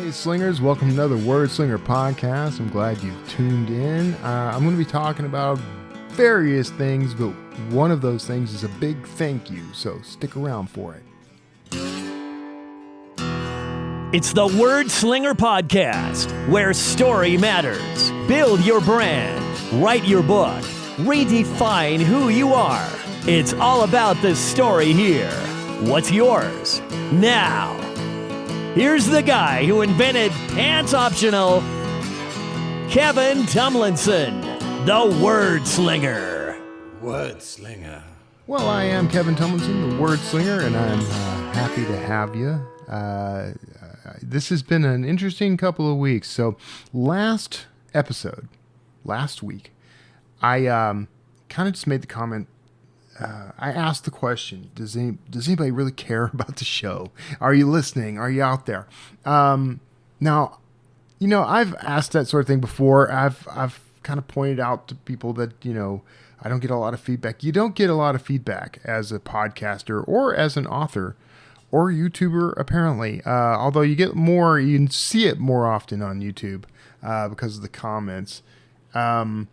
Hey Slingers, welcome to another Wordslinger podcast. I'm glad you've tuned in. I'm going to be talking about various things, but one of those things is a big thank you, so stick around for it. It's the Wordslinger podcast, where story matters. Build your brand, write your book, redefine who you are. It's all about the story here. What's yours? Now, here's the guy who invented pants optional, Kevin Tumlinson, the Wordslinger. Wordslinger. Well, I am Kevin Tumlinson, the Wordslinger, and I'm happy to have you. This has been an interesting couple of weeks. So last week, I kind of just made the comment. I asked the question, does anybody really care about the show? Are you listening? Are you out there? Now, you know, I've asked that sort of thing before. I've kind of pointed out to people that, you know, I don't get a lot of feedback. You don't get a lot of feedback as a podcaster or as an author or YouTuber, apparently. Although you get more, you can see it more often on YouTube because of the comments. But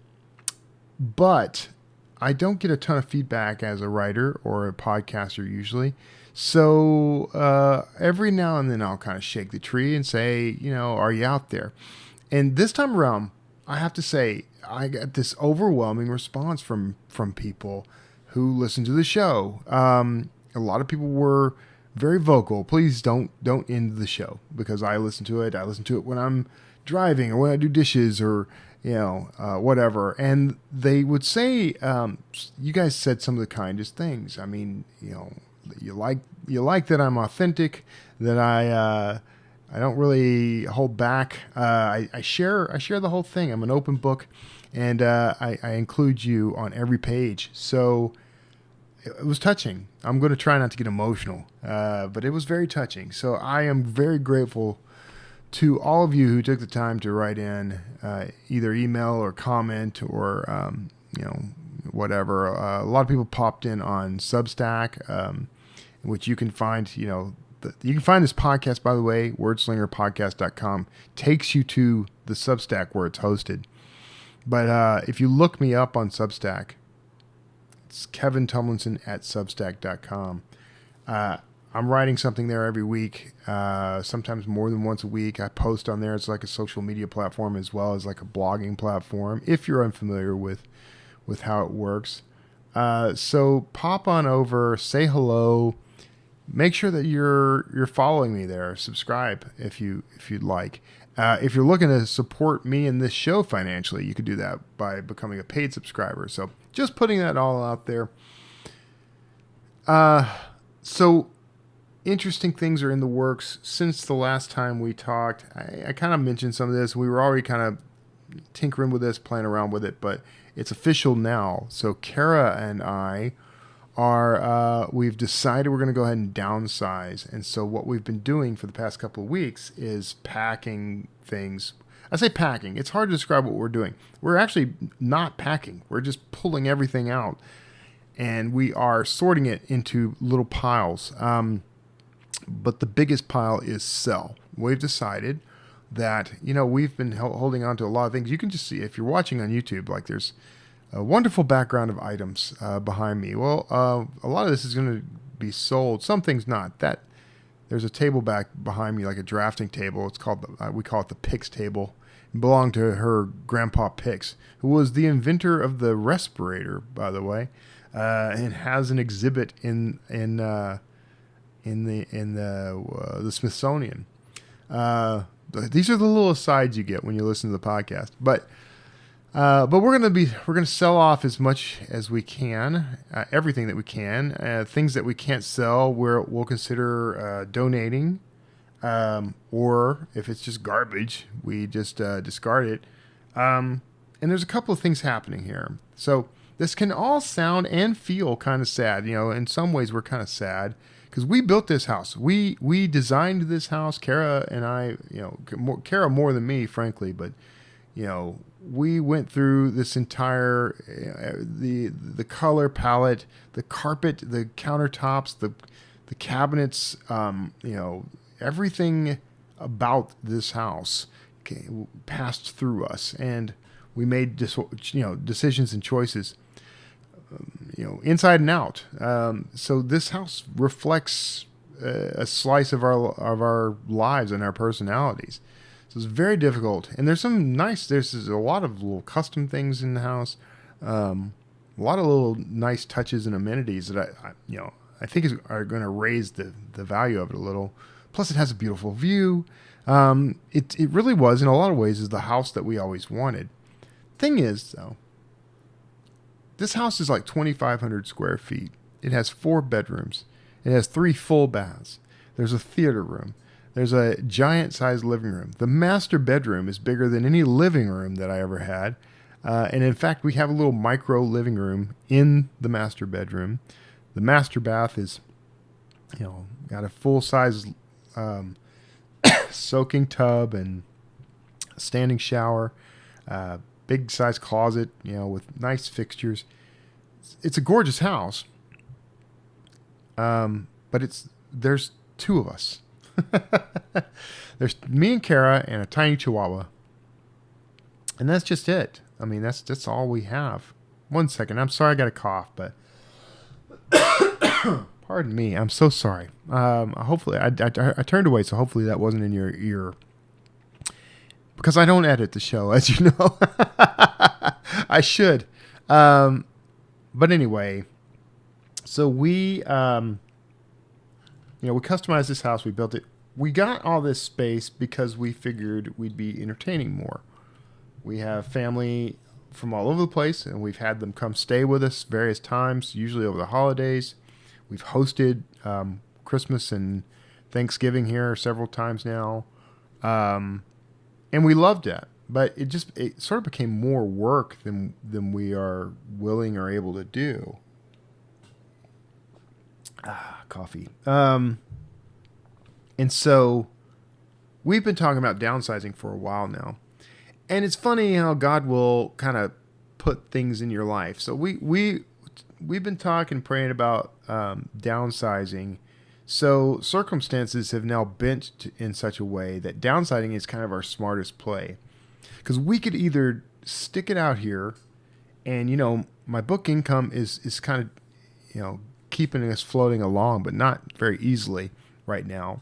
I don't get a ton of feedback as a writer or a podcaster usually. So every now and then I'll kind of shake the tree and say, you know, are you out there? And this time around, I have to say, I got this overwhelming response from people who listen to the show. A lot of people were very vocal. Please don't end the show because I listen to it. I listen to it when I'm driving or when I do dishes or whatever. And they would say, you guys said some of the kindest things. I mean, you know, you like that I'm authentic, that I don't really hold back. I share the whole thing. I'm an open book, and I include you on every page. So it was touching. I'm going to try not to get emotional, but it was very touching. So I am very grateful to all of you who took the time to write in, either email or comment or, whatever. A lot of people popped in on Substack, which you can find, you know, you can find this podcast, by the way, wordslingerpodcast.com takes you to the Substack where it's hosted. But if you look me up on Substack, it's Kevin Tumlinson at substack.com. I'm writing something there every week, sometimes more than once a week. I post on there. It's like a social media platform as well as like a blogging platform, if you're unfamiliar with how it works. So pop on over, say hello. Make sure that you're following me there. Subscribe if you'd like. If you're looking to support me in this show financially, you could do that by becoming a paid subscriber. So just putting that all out there. So interesting things are in the works since the last time we talked. I kind of mentioned some of this. We were already kind of tinkering with this, playing around with it, but it's official now. So Kara and I we've decided we're going to go ahead and downsize. And so what we've been doing for the past couple of weeks is packing things. I say packing. It's hard to describe what we're doing. We're actually not packing. We're just pulling everything out and we are sorting it into little piles. But the biggest pile is sell. We've decided that, you know, we've been holding on to a lot of things. You can just see if you're watching on YouTube, like there's a wonderful background of items behind me. Well, a lot of this is going to be sold. Some things not. There's a table back behind me, like a drafting table. It's called we call it the Pix table. It belonged to her grandpa Pix, who was the inventor of the respirator, by the way, and has an exhibit in the Smithsonian. These are the little asides you get when you listen to the podcast. But we're gonna sell off as much as we can, everything that we can. Things that we can't sell, we'll consider donating, or if it's just garbage, we just discard it. And there's a couple of things happening here. So this can all sound and feel kind of sad. You know, in some ways we're kind of sad because we built this house. We designed this house. Kara and I, you know, Kara more than me, frankly, but you know, we went through this entire the color palette, the carpet, the countertops, the cabinets, you know, everything about this house passed through us, and we made decisions and choices, inside and out. So this house reflects a slice of our lives and our personalities. So it's very difficult. And there's a lot of little custom things in the house, a lot of little nice touches and amenities that I think are going to raise the value of it a little. Plus, it has a beautiful view. It really was, in a lot of ways, is the house that we always wanted. Thing is, though, this house is like 2,500 square feet. It has 4 bedrooms. It has 3 full baths. There's a theater room. There's a giant-sized living room. The master bedroom is bigger than any living room that I ever had. And in fact, we have a little micro living room in the master bedroom. The master bath is, got a full-size soaking tub and a standing shower, big size closet, with nice fixtures. It's a gorgeous house. But there's 2 of us. There's me and Kara and a tiny chihuahua. And that's just it. I mean, that's all we have. One second. I'm sorry I got a cough, but pardon me. I'm so sorry. Hopefully I turned away, so hopefully that wasn't in your ear. Because I don't edit the show, as you know. I should. But anyway, so we customized this house. We built it. We got all this space because we figured we'd be entertaining more. We have family from all over the place, and we've had them come stay with us various times, usually over the holidays. We've hosted Christmas and Thanksgiving here several times now. And we loved that. But it sort of became more work than we are willing or able to do. Coffee. And so we've been talking about downsizing for a while now. And it's funny how God will kind of put things in your life. So we've been talking, praying about downsizing. So circumstances have now bent in such a way that downsizing is kind of our smartest play. Because we could either stick it out here and, my book income is kind of, keeping us floating along, but not very easily right now.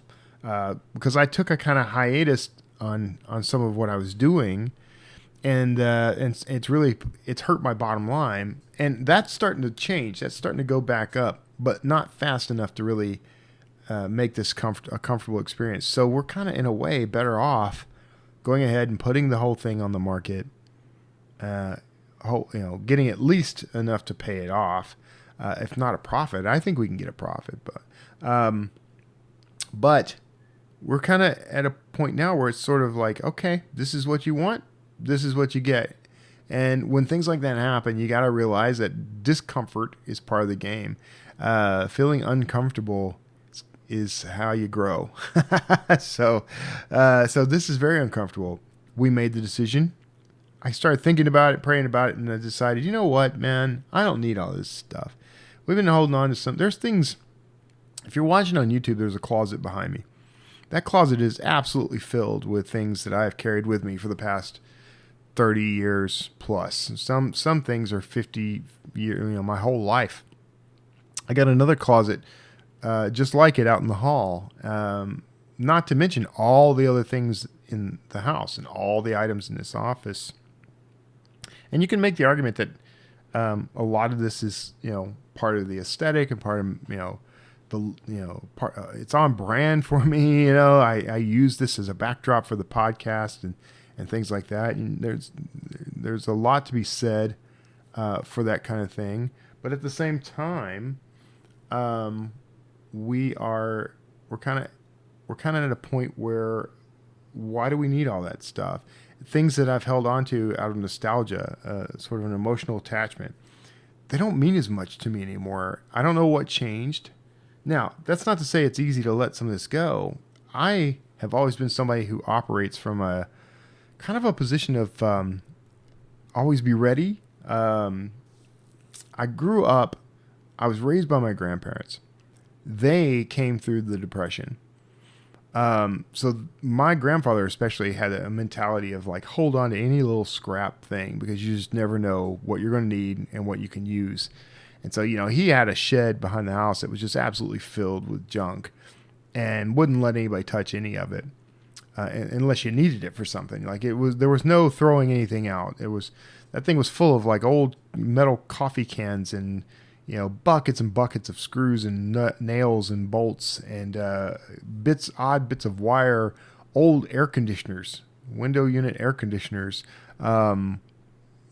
Because I took a kind of hiatus on some of what I was doing, and it's hurt my bottom line, and that's starting to change. That's starting to go back up, but not fast enough to really make this a comfortable experience. So we're kind of in a way better off going ahead and putting the whole thing on the market, getting at least enough to pay it off. If not a profit, I think we can get a profit, but we're kind of at a point now where it's sort of like, okay, this is what you want, this is what you get. And when things like that happen, you got to realize that discomfort is part of the game. Feeling uncomfortable is how you grow. So this is very uncomfortable. We made the decision. I started thinking about it, praying about it, and I decided, you know what, man, I don't need all this stuff. We've been holding on to there's things, if you're watching on YouTube, there's a closet behind me. That closet is absolutely filled with things that I have carried with me for the past 30 years plus. Some things are 50 years, my whole life. I got another closet just like it out in the hall. Not to mention all the other things in the house and all the items in this office. And you can make the argument that a lot of this is, part of the aesthetic and part of, it's on brand for me. I use this as a backdrop for the podcast and things like that. And there's a lot to be said for that kind of thing. But at the same time, we're kind of at a point where, why do we need all that stuff? Things that I've held on to out of nostalgia, sort of an emotional attachment, they don't mean as much to me anymore. I don't know what changed. Now, that's not to say it's easy to let some of this go. I have always been somebody who operates from a kind of a position of always be ready. I was raised by my grandparents. They came through the Depression. So my grandfather especially had a mentality of like, hold on to any little scrap thing because you just never know what you're going to need and what you can use. And so, he had a shed behind the house that was just absolutely filled with junk and wouldn't let anybody touch any of it. Unless you needed it for something. Like there was no throwing anything out. That thing was full of like old metal coffee cans and, buckets and buckets of screws and nails and bolts and odd bits of wire, old air conditioners, window unit air conditioners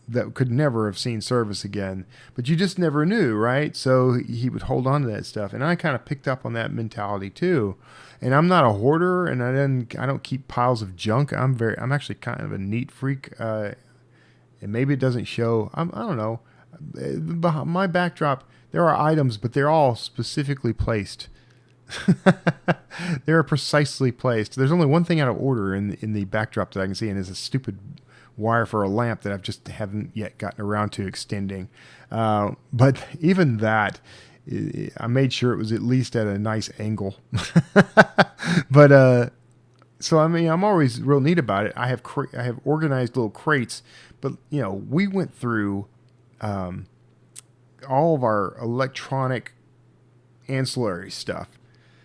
that could never have seen service again. But you just never knew, right? So he would hold on to that stuff. And I kind of picked up on that mentality too. And I'm not a hoarder, and I don't keep piles of junk. I'm actually kind of a neat freak. And maybe it doesn't show. I don't know. Behind my backdrop, there are items, but they're all specifically placed. They're precisely placed. There's only one thing out of order in the backdrop that I can see, and it's a stupid wire for a lamp that I've just haven't yet gotten around to extending. But even that, I made sure it was at least at a nice angle. But so I mean, I'm always real neat about it. I have organized little crates, but we went through all of our electronic ancillary stuff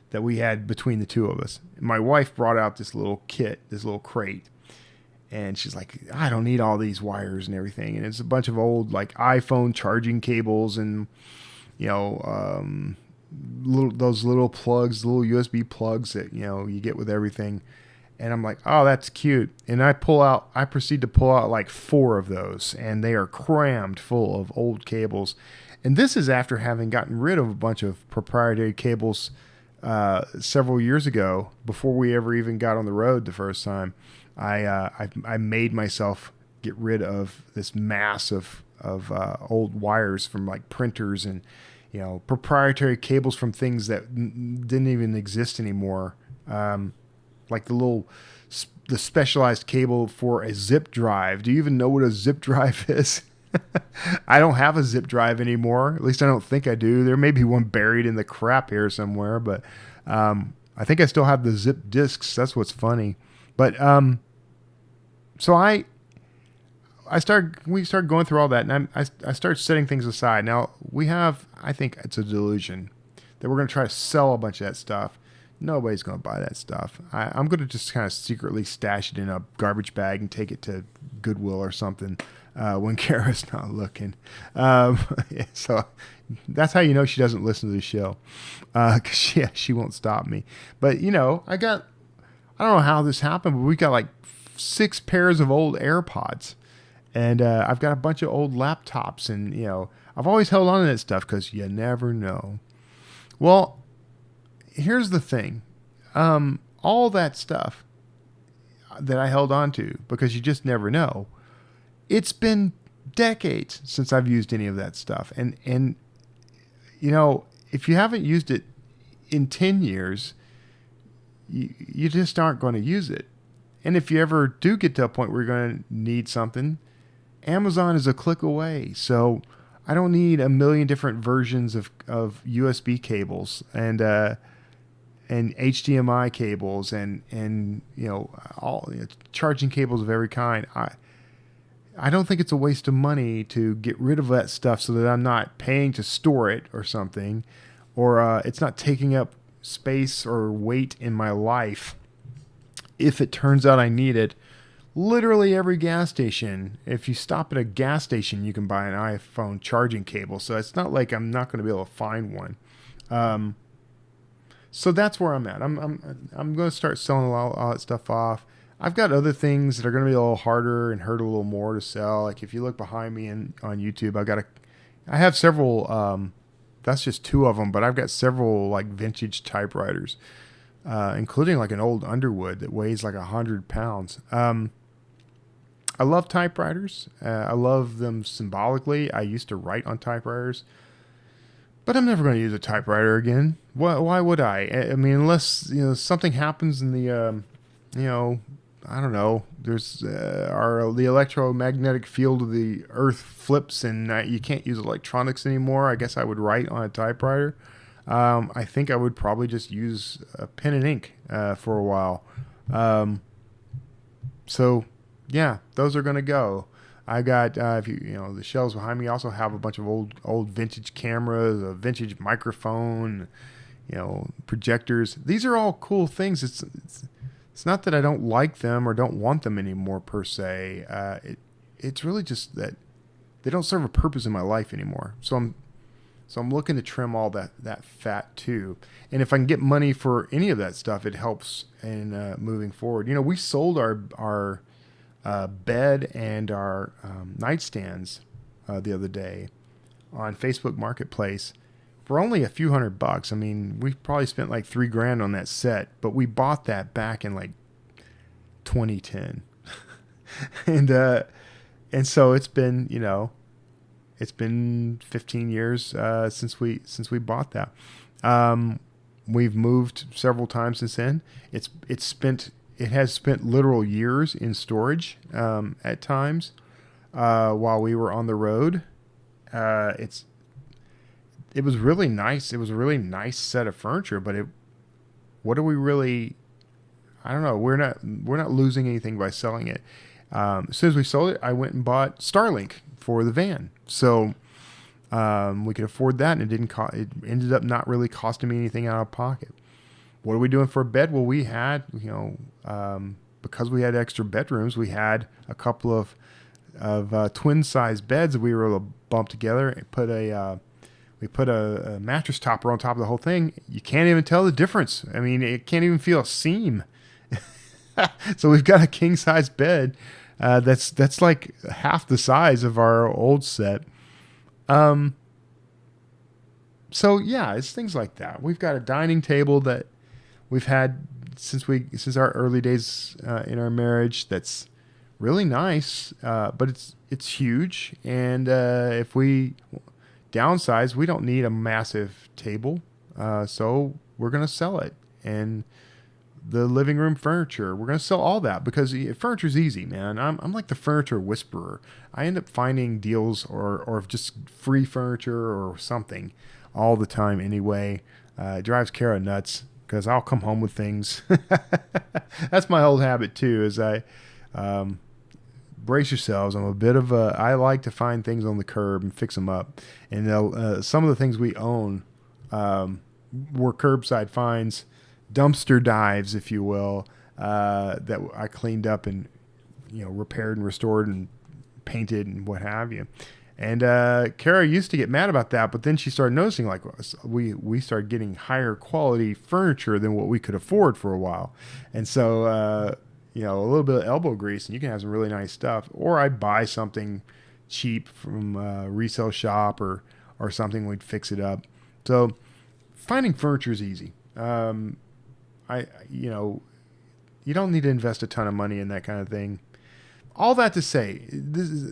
that we had between the two of us. My wife brought out this little kit, this little crate, and she's like, I don't need all these wires and everything. And it's a bunch of old like iPhone charging cables and those little plugs, little USB plugs that you get with everything. And I'm like, oh, that's cute. And I proceed to pull out like 4 of those, and they are crammed full of old cables. And this is after having gotten rid of a bunch of proprietary cables several years ago, before we ever even got on the road the first time. I made myself get rid of this mass of old wires from like printers and proprietary cables from things that didn't even exist anymore. Like the specialized cable for a zip drive. Do you even know what a zip drive is? I don't have a zip drive anymore. At least I don't think I do. There may be one buried in the crap here somewhere, but I think I still have the zip disks. That's what's funny. But so we started going through all that, and I started setting things aside. Now I think it's a delusion that we're going to try to sell a bunch of that stuff. Nobody's going to buy that stuff. I'm going to just kind of secretly stash it in a garbage bag and take it to Goodwill or something when Kara's not looking. So that's how she doesn't listen to the show, because she won't stop me. But I don't know how this happened, but we got like 6 pairs of old AirPods, and I've got a bunch of old laptops, and I've always held on to that stuff because you never know. Well, here's the thing. All that stuff that I held on to, because you just never know, it's been decades since I've used any of that stuff. And if you haven't used it in 10 years, you just aren't going to use it. And if you ever do get to a point where you're going to need something, Amazon is a click away. So I don't need a million different versions of USB cables and HDMI cables and all charging cables of every kind. I don't think it's a waste of money to get rid of that stuff so that I'm not paying to store it or something, or it's not taking up space or weight in my life. If it turns out I need it, literally every gas station, if you stop at a gas station, you can buy an iPhone charging cable. So it's not like I'm not going to be able to find one. So that's where I'm at. I'm going to start selling all that stuff off. I've got other things that are going to be a little harder and hurt a little more to sell. Like if you look behind me on YouTube, I have several. That's just 2 of them, but I've got several like vintage typewriters, including like an old Underwood that weighs like 100 pounds. I love typewriters. I love them symbolically. I used to write on typewriters, but I'm never going to use a typewriter again. Why would I? I mean, unless something happens in the I don't know. There's the electromagnetic field of the Earth flips, and you can't use electronics anymore. I guess I would write on a typewriter. I think I would probably just use a pen and ink for a while. Um, so yeah, those are gonna go. I got if you know the shelves behind me also have a bunch of old vintage cameras, a vintage microphone, projectors. These are all cool things. It's not that I don't like them or don't want them anymore per se. It's really just that they don't serve a purpose in my life anymore. So I'm looking to trim all that fat too. And if I can get money for any of that stuff, it helps in moving forward. We sold our bed and our nightstands the other day on Facebook Marketplace for only a few $100. I mean, we probably spent like $3,000 on that set, but we bought that back in like 2010. and so it's been, it's been 15 years since we bought that. We've moved several times since then. It has spent literal years in storage at times while we were on the road. It was really nice. It was a really nice set of furniture, but what are we really? I don't know. We're not losing anything by selling it. As soon as we sold it, I went and bought Starlink for the van. So we could afford that, and it ended up not really costing me anything out of pocket. What are we doing for a bed? Well, we had, because we had extra bedrooms, we had a couple of twin size beds that we were able to bump together and we put a mattress topper on top of the whole thing. You can't even tell the difference. I mean, it can't even feel a seam. So we've got a king size bed that's like half the size of our old set. So yeah, it's things like that. We've got a dining table that we've had since our early days in our marriage. That's really nice, but it's huge. And if we downsize, we don't need a massive table, so we're gonna sell it. And the living room furniture, we're gonna sell all that because furniture's easy, man. I'm like the furniture whisperer. I end up finding deals or just free furniture or something all the time anyway. It drives Kara nuts because I'll come home with things. That's my old habit too, is I brace yourselves. I like to find things on the curb and fix them up. And some of the things we own were curbside finds, dumpster dives, if you will, that I cleaned up and repaired and restored and painted and what have you. And Kara used to get mad about that, but then she started noticing like we started getting higher quality furniture than what we could afford for a while. And so a little bit of elbow grease and you can have some really nice stuff. Or I'd buy something cheap from a resale shop or something, we'd fix it up. So finding furniture is easy. You don't need to invest a ton of money in that kind of thing. All that to say,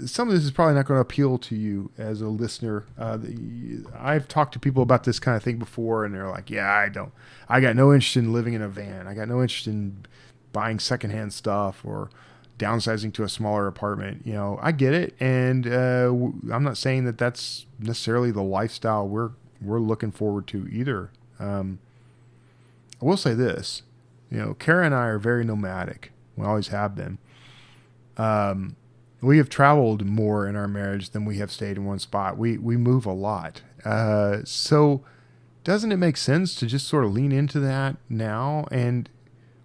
some of this is probably not going to appeal to you as a listener. I've talked to people about this kind of thing before, and they're like, yeah, I got no interest in living in a van. I got no interest in buying secondhand stuff or downsizing to a smaller apartment. I get it. And I'm not saying that that's necessarily the lifestyle we're looking forward to either. I will say this, Kara and I are very nomadic. We always have been. We have traveled more in our marriage than we have stayed in one spot. We move a lot. So doesn't it make sense to just sort of lean into that now? And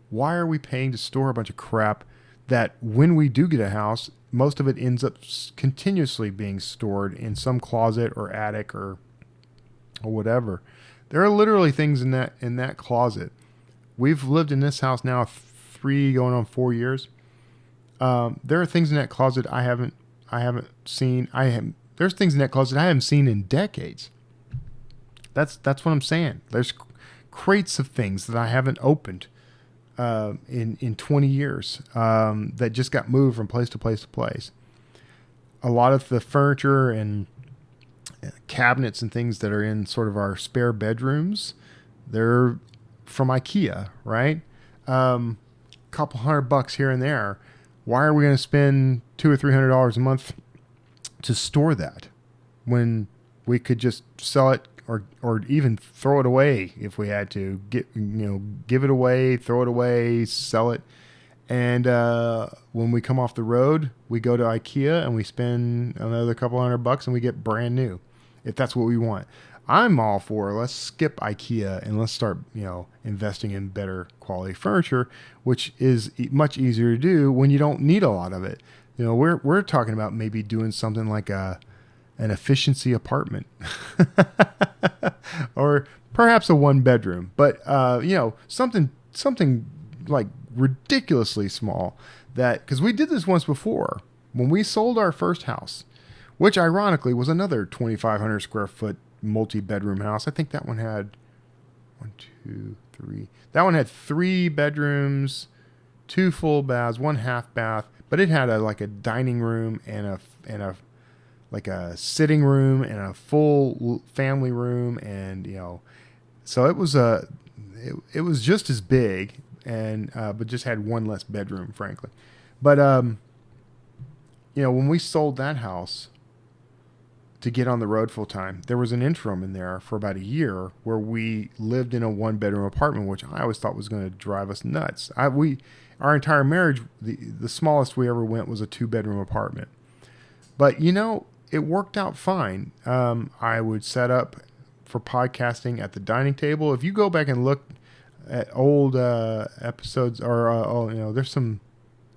why are we paying to store a bunch of crap that when we do get a house, most of it ends up continuously being stored in some closet or attic or whatever? There are literally things in that closet. We've lived in this house now 3 going on 4 years. There are things in that closet I haven't seen. There's things in that closet I haven't seen in decades. That's what I'm saying. There's crates of things that I haven't opened in 20 years that just got moved from place to place to place. A lot of the furniture and cabinets and things that are in sort of our spare bedrooms, they're from IKEA, right? Couple $100 here and there. Why are we going to spend $200 or $300 a month to store that when we could just sell it or even throw it away if we had to. Give it away, throw it away, sell it. And when we come off the road, we go to IKEA and we spend another couple $100 and we get brand new, if that's what we want. I'm all for let's skip IKEA and let's start, investing in better quality furniture, which is much easier to do when you don't need a lot of it. We're talking about maybe doing something like an efficiency apartment, or perhaps a 1-bedroom, but something like ridiculously small. Because we did this once before when we sold our first house, which ironically was another 2,500 square foot multi-bedroom house. I think that one had 1, 2, 3. That one had 3 bedrooms, 2 full baths, 1 half bath, but it had a dining room and a sitting room and a full family room, and so it was it was just as big, and but just had 1 less bedroom, frankly. But when we sold that house to get on the road full time, there was an interim in there for about a year where we lived in a 1-bedroom apartment, which I always thought was going to drive us nuts. Our entire marriage, the smallest we ever went was a 2-bedroom apartment. But it worked out fine. I would set up for podcasting at the dining table. If you go back and look at old episodes, or there's some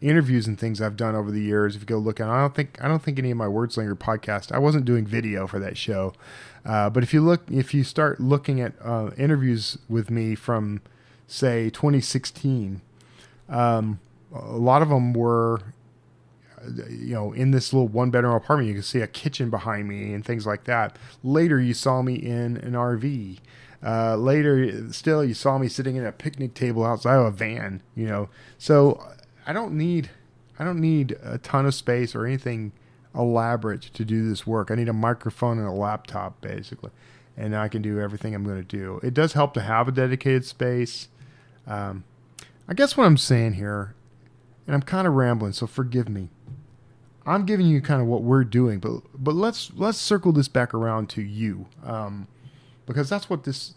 interviews and things I've done over the years. If you go look at, I don't think any of my Wordslinger podcast, I wasn't doing video for that show. But if you start looking at interviews with me from, say, 2016, a lot of them were, in this little 1-bedroom apartment. You can see a kitchen behind me and things like that. Later, you saw me in an RV. Later, still, you saw me sitting in a picnic table outside of a van. So I don't need a ton of space or anything elaborate to do this work. I need a microphone and a laptop, basically, and I can do everything I'm going to do. It does help to have a dedicated space. I guess what I'm saying here, and I'm kind of rambling, so forgive me. I'm giving you kind of what we're doing, but let's circle this back around to you, because that's what this.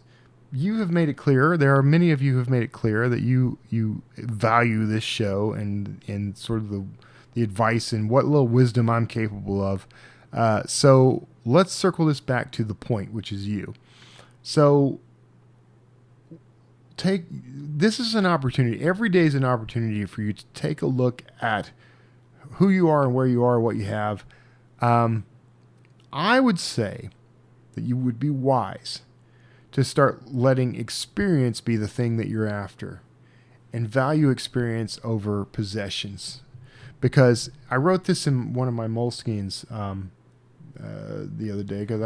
You have made it clear. There are many of you who have made it clear that you value this show and sort of the advice and what little wisdom I'm capable of. So let's circle this back to the point, which is you. So this is an opportunity. Every day is an opportunity for you to take a look at who you are and where you are, what you have. I would say that you would be wise to start letting experience be the thing that you're after, and value experience over possessions. Because I wrote this in one of my Moleskines the other day, because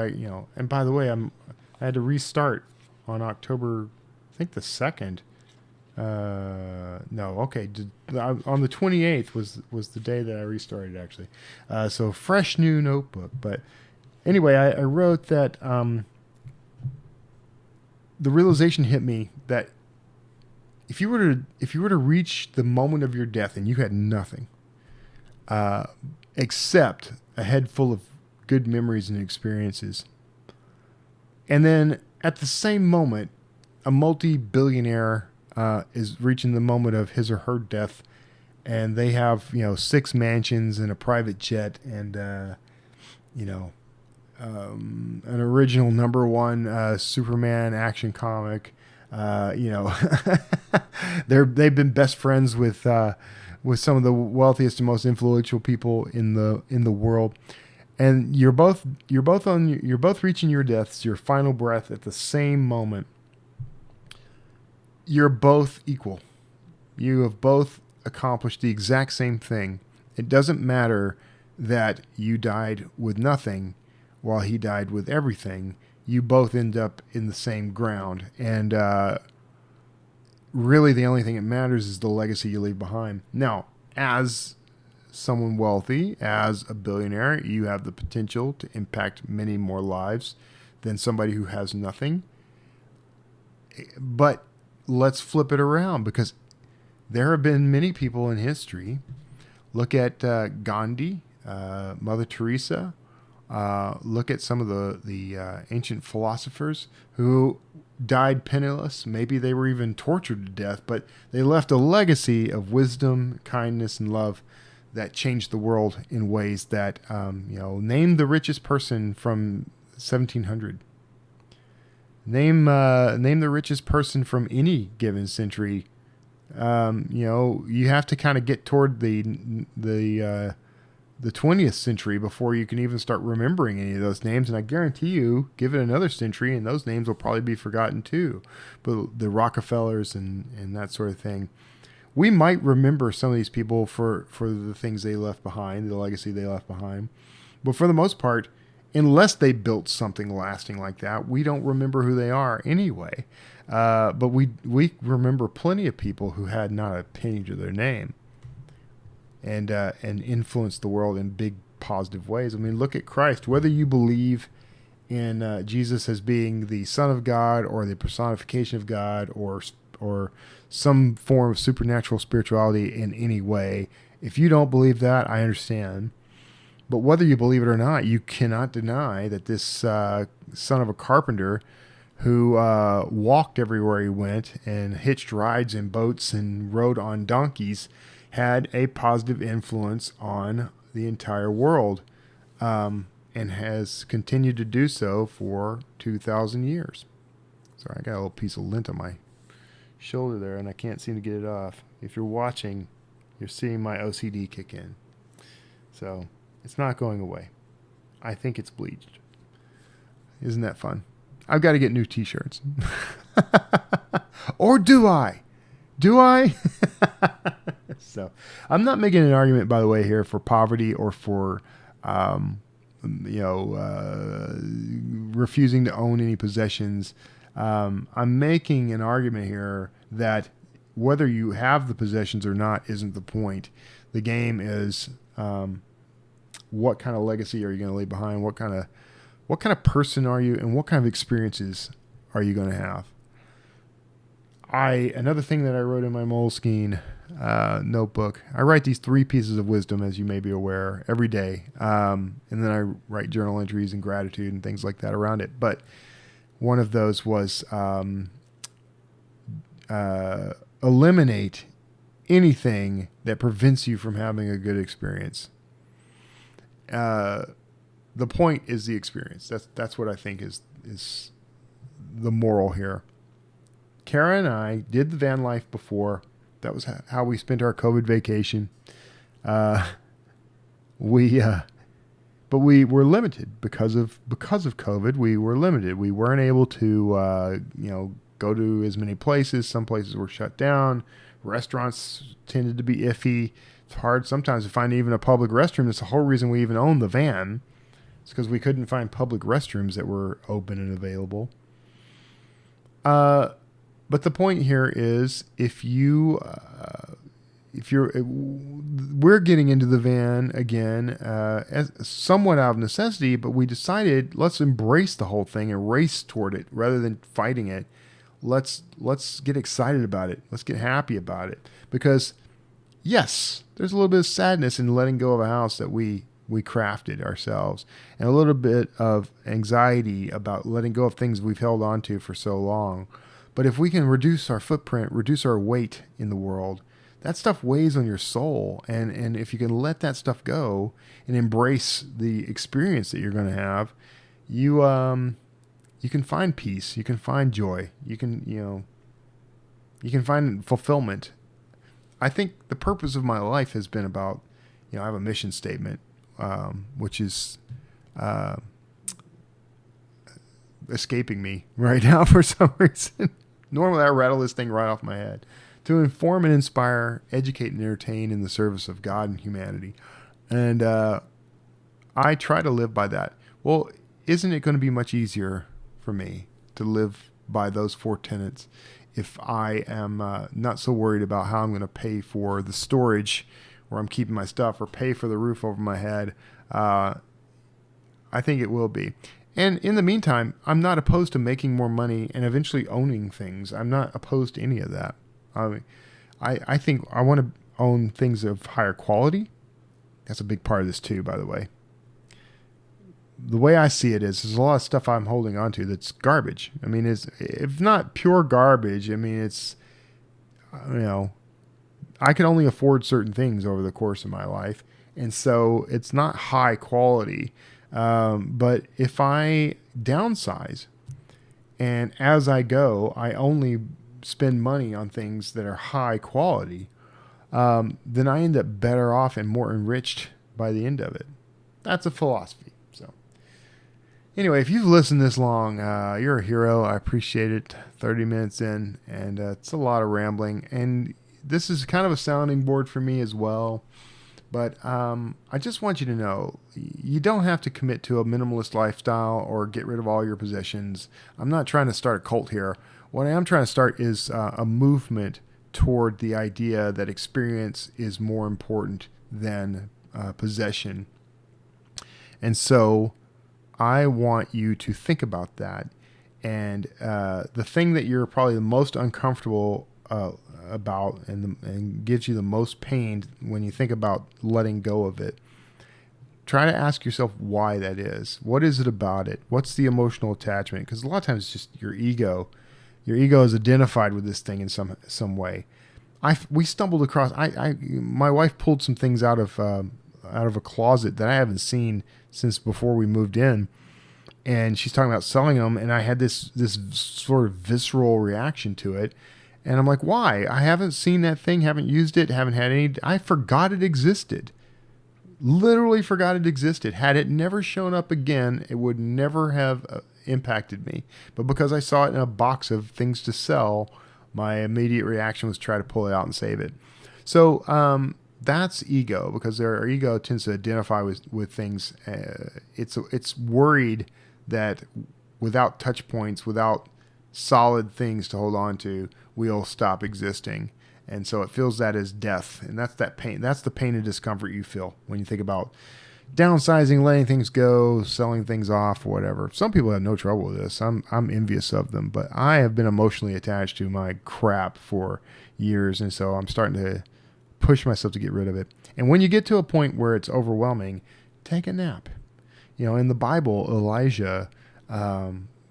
and by the way, I had to restart on October, I think the 2nd. On the 28th was the day that I restarted, actually. So fresh new notebook. But anyway, I wrote that the realization hit me that if you were to reach the moment of your death and you had nothing except a head full of good memories and experiences, and then at the same moment a multi-billionaire is reaching the moment of his or her death, and they have 6 mansions and a private jet and an original #1 Superman action comic. They've been best friends with some of the wealthiest and most influential people in the world, and you're both reaching your deaths, your final breath at the same moment. You're both equal. You have both accomplished the exact same thing. It doesn't matter that you died with nothing while he died with everything. You both end up in the same ground. And really the only thing that matters is the legacy you leave behind. Now, as someone wealthy, as a billionaire, you have the potential to impact many more lives than somebody who has nothing. But let's flip it around, because there have been many people in history. Look at Gandhi, Mother Teresa, Look at some of the ancient philosophers who died penniless. Maybe they were even tortured to death, but they left a legacy of wisdom, kindness, and love that changed the world in ways that, name the richest person from 1700. Name the richest person from any given century. You have to kind of get toward the 20th century before you can even start remembering any of those names. And I guarantee you, give it another century and those names will probably be forgotten too. But the Rockefellers and that sort of thing, we might remember some of these people for the things they left behind, the legacy they left behind. But for the most part, unless they built something lasting like that, we don't remember who they are anyway. But we remember plenty of people who had not a penny to their name and influenced the world in big positive ways. I mean, look at Christ. Whether you believe in Jesus as being the Son of God or the personification of God or some form of supernatural spirituality in any way, if you don't believe that, I understand. But whether you believe it or not, you cannot deny that this son of a carpenter who walked everywhere he went and hitched rides in boats and rode on donkeys had a positive influence on the entire world, and has continued to do so for 2,000 years. Sorry, I got a little piece of lint on my shoulder there, and I can't seem to get it off. If you're watching, you're seeing my OCD kick in. So it's not going away. I think it's bleached. Isn't that fun? I've got to get new t-shirts. Or do I? Do I? So I'm not making an argument, by the way, here for poverty or for, refusing to own any possessions. I'm making an argument here that whether you have the possessions or not isn't the point. The game is, what kind of legacy are you going to leave behind? What kind of person are you, and what kind of experiences are you going to have? Another thing that I wrote in my Moleskine notebook, I write these 3 pieces of wisdom, as you may be aware, every day. And then I write journal entries and gratitude and things like that around it. But one of those was eliminate anything that prevents you from having a good experience. The point is the experience. That's what I think is the moral here. Kara and I did the van life before. That was how we spent our COVID vacation. But we were limited because of COVID. We were limited. We weren't able to go to as many places. Some places were shut down. Restaurants tended to be iffy. It's hard sometimes to find even a public restroom. That's the whole reason we even owned the van. It's because we couldn't find public restrooms that were open and available. But the point here is, we're getting into the van again, as somewhat out of necessity, but we decided let's embrace the whole thing and race toward it rather than fighting it. Let's get excited about it. Let's get happy about it, because yes, there's a little bit of sadness in letting go of a house that we crafted ourselves, and a little bit of anxiety about letting go of things we've held on to for so long. But if we can reduce our footprint, reduce our weight in the world, that stuff weighs on your soul. And if you can let that stuff go and embrace the experience that you're going to have, you can find peace. You can find joy. You can find fulfillment. I think the purpose of my life has been about, I have a mission statement, which is escaping me right now for some reason. Normally I rattle this thing right off my head. To inform and inspire, educate and entertain in the service of God and humanity. And I try to live by that. Well, isn't it going to be much easier for me to live by those 4 tenets if I am not so worried about how I'm going to pay for the storage where I'm keeping my stuff, or pay for the roof over my head? I think it will be. And in the meantime, I'm not opposed to making more money and eventually owning things. I'm not opposed to any of that. I think I want to own things of higher quality. That's a big part of this too, by the way. the way I see it is there's a lot of stuff I'm holding on to that's garbage. I mean, it's, if not pure garbage, I mean, it's, you know, I can only afford certain things over the course of my life. And so it's not high quality. But if I downsize and as I go, I only spend money on things that are high quality, then I end up better off and more enriched by the end of it. That's a philosophy. So anyway, if you've listened this long, you're a hero. I appreciate it. 30 minutes in, and it's a lot of rambling. And this is kind of a sounding board for me as well. But I just want you to know, you don't have to commit to a minimalist lifestyle or get rid of all your possessions. I'm not trying to start a cult here. What I am trying to start is a movement toward the idea that experience is more important than possession. And so I want you to think about that. And the thing that you're probably the most uncomfortable about and gives you the most pain when you think about letting go of it, try to ask yourself why that is. What is it about it? What's the emotional attachment? Because a lot of times it's just your ego. Your ego is identified with this thing in some way. We stumbled across. My wife pulled some things out of a closet that I haven't seen since before we moved in, and she's talking about selling them. And I had this sort of visceral reaction to it, and I'm like, why? I haven't seen that thing, haven't used it, haven't had any. I forgot it existed. Literally forgot it existed. Had it never shown up again, it would never have impacted me. But because I saw it in a box of things to sell, my immediate reaction was to try to pull it out and save it. So that's ego, because our ego tends to identify with things. It's worried that without touch points, without solid things to hold on to, we'll stop existing. And so it feels that as death. And that's that pain. That's the pain and discomfort you feel when you think about downsizing, letting things go, selling things off, or whatever. Some people have no trouble with this. I'm envious of them, but I have been emotionally attached to my crap for years. And so I'm starting to push myself to get rid of it. And when you get to a point where it's overwhelming, take a nap. You know, in the Bible, Elijah,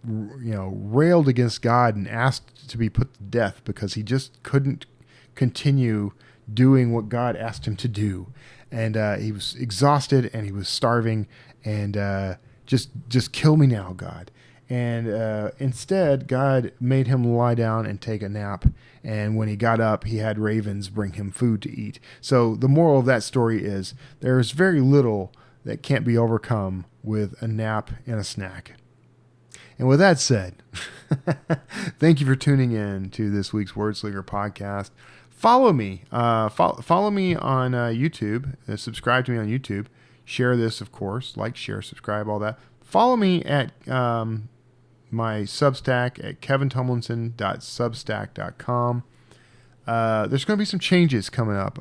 railed against God and asked to be put to death because he just couldn't continue doing what God asked him to do. And he was exhausted and he was starving, and just kill me now, God. And instead, God made him lie down and take a nap. And when he got up, he had ravens bring him food to eat. So the moral of that story is there's very little that can't be overcome with a nap and a snack. And with that said, thank you for tuning in to this week's Wordslinger podcast. Follow me. Follow me on YouTube. Subscribe to me on YouTube. Share this, of course. Like, share, subscribe, all that. Follow me at my Substack at kevintumlinson.substack.com. There's going to be some changes coming up.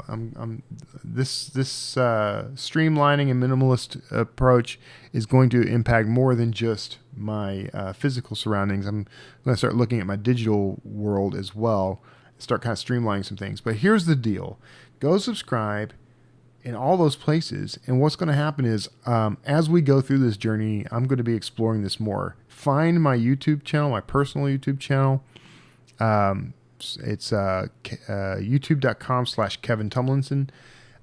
This streamlining and minimalist approach is going to impact more than just my physical surroundings. I'm going to start looking at my digital world as well, start kind of streamlining some things. But here's the deal. Go subscribe in all those places. And what's going to happen is as we go through this journey, I'm going to be exploring this more. Find my YouTube channel, my personal YouTube channel. It's youtube.com/Kevin Tumlinson.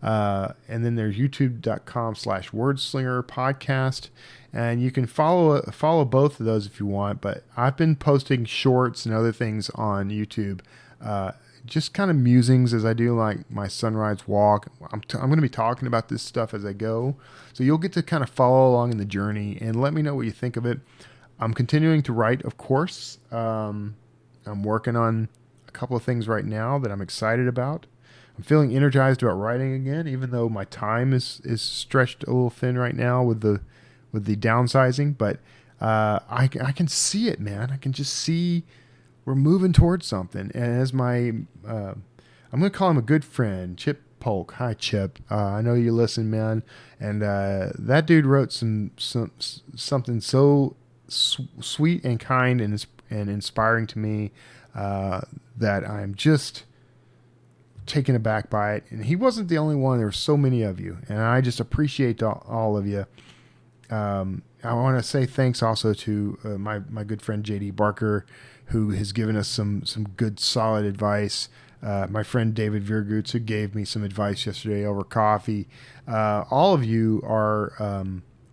And then there's youtube.com/Wordslinger podcast. And you can follow both of those if you want. But I've been posting shorts and other things on YouTube. Just kind of musings as I do, like my sunrise walk. I'm going to be talking about this stuff as I go. So you'll get to kind of follow along in the journey and let me know what you think of it. I'm continuing to write, of course. I'm working on a couple of things right now that I'm excited about. I'm feeling energized about writing again, even though my time is stretched a little thin right now with the downsizing. But I can see it, man. I can just see we're moving towards something. And as I'm going to call him a good friend, Chip Polk. Hi, Chip. I know you listen, man. And that dude wrote something so sweet and kind and inspiring to me that I'm just taken aback by it. And he wasn't the only one. There were so many of you, and I just appreciate all of you. I want to say thanks also to my good friend JD Barker, who has given us some good solid advice. My friend David Virgutz, who gave me some advice yesterday over coffee. All of you are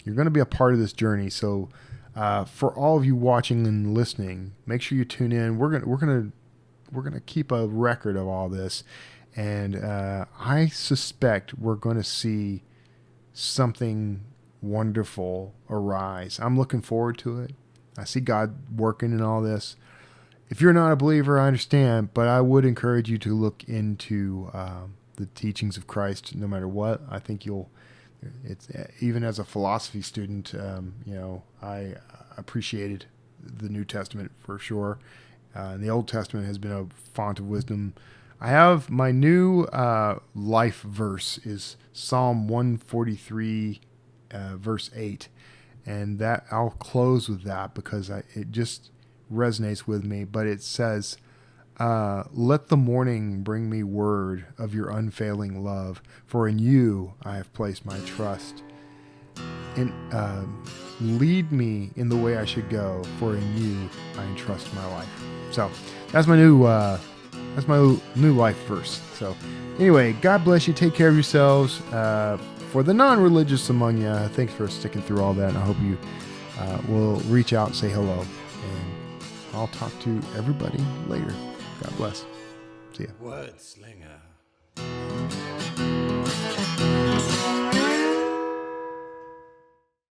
you're going to be a part of this journey. So for all of you watching and listening, make sure you tune in. We're gonna keep a record of all this, and I suspect we're going to see something wonderful arise. I'm looking forward to it. I see God working in all this. If you're not a believer, I understand, but I would encourage you to look into the teachings of Christ no matter what. I think it's even as a philosophy student, I appreciated the New Testament for sure. And the Old Testament has been a font of wisdom. I have my new life verse is Psalm 143, verse 8. And that I'll close with that because it just resonates with me. But it says, let the morning bring me word of your unfailing love, for in you I have placed my trust. And lead me in the way I should go, for in you I entrust my life. So that's my new life verse. So anyway, God bless you. Take care of yourselves. For the non-religious among you, thanks for sticking through all that. And I hope you will reach out and say hello. And I'll talk to everybody later. God bless. See ya. Wordslinger.